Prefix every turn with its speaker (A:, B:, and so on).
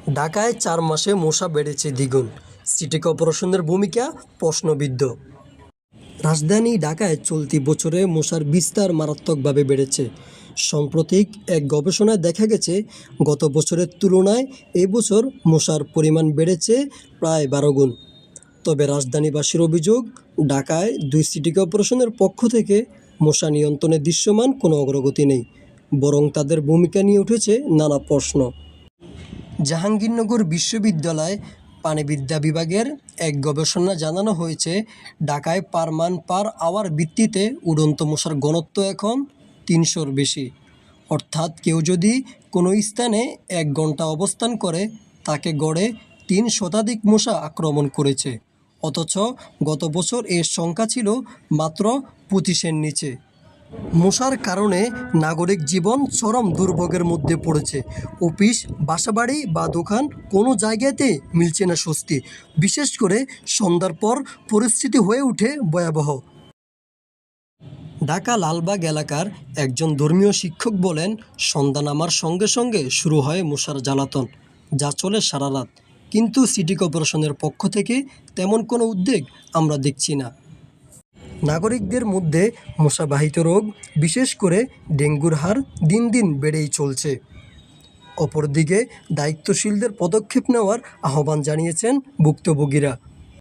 A: ঢাকায় 4 মাসে মশা বেড়েছে দ্বিগুণ, সিটি কর্পোরেশনের ভূমিকা প্রশ্নবিদ্ধ। রাজধানী ঢাকায় চলতি বছরে মশার বিস্তার মারাত্মকভাবে বেড়েছে। সাম্প্রতিক এক গবেষণায় দেখা গেছে, গত বছরের তুলনায় এবছর মশার পরিমাণ বেড়েছে প্রায় 12 গুণ। তবে রাজধানীবাসীর অভিযোগ, ঢাকায় 2 সিটি কর্পোরেশনের পক্ষ থেকে মশা নিয়ন্ত্রণে দৃশ্যমান কোনো অগ্রগতি নেই, বরং তাদের ভূমিকা নিয়ে উঠেছে নানা প্রশ্ন। জাহাঙ্গীরনগর বিশ্ববিদ্যালয় প্রাণিবিদ্যা বিভাগের এক গবেষণায় জানানো হয়েছে, ঢাকায় পার আওয়ার ভিত্তিতে উড়ন্ত মশার ঘনত্ব এখন 300-র বেশি। অর্থাৎ কেউ যদি কোনো স্থানে 1 ঘন্টা অবস্থান করে, তাকে গড়ে 3 শতাধিক মশা আক্রমণ করেছে। অথচ গত বছর এর সংখ্যা ছিল মাত্র 25-এর নিচে। মশার কারণে নাগরিক জীবন চরম দুর্ভোগের মধ্যে পড়েছে। অফিস, বাসাবাড়ি বা দোকান, কোনো জায়গাতেই মিলছে না স্বস্তি। বিশেষ করে সন্ধ্যার পর পরিস্থিতি হয়ে ওঠে ভয়াবহ। ঢাকা লালবাগ এলাকার একজন ধর্মীয় শিক্ষক বলেন, সন্ধ্যা নামার সঙ্গে সঙ্গে শুরু হয় মশার জ্বালাতন, যা চলে সারা রাত। কিন্তু সিটি কর্পোরেশনের পক্ষ থেকে তেমন কোনো উদ্যোগ আমরা দেখছি না। নাগরিকদের মধ্যে মশাবাহিত রোগ, বিশেষ করে ডেঙ্গুর হার দিন দিন বেড়েই চলছে। অপরদিকে দায়িত্বশীলদের পদক্ষেপ নেওয়ার আহ্বান জানিয়েছেন ভুক্তভোগীরা।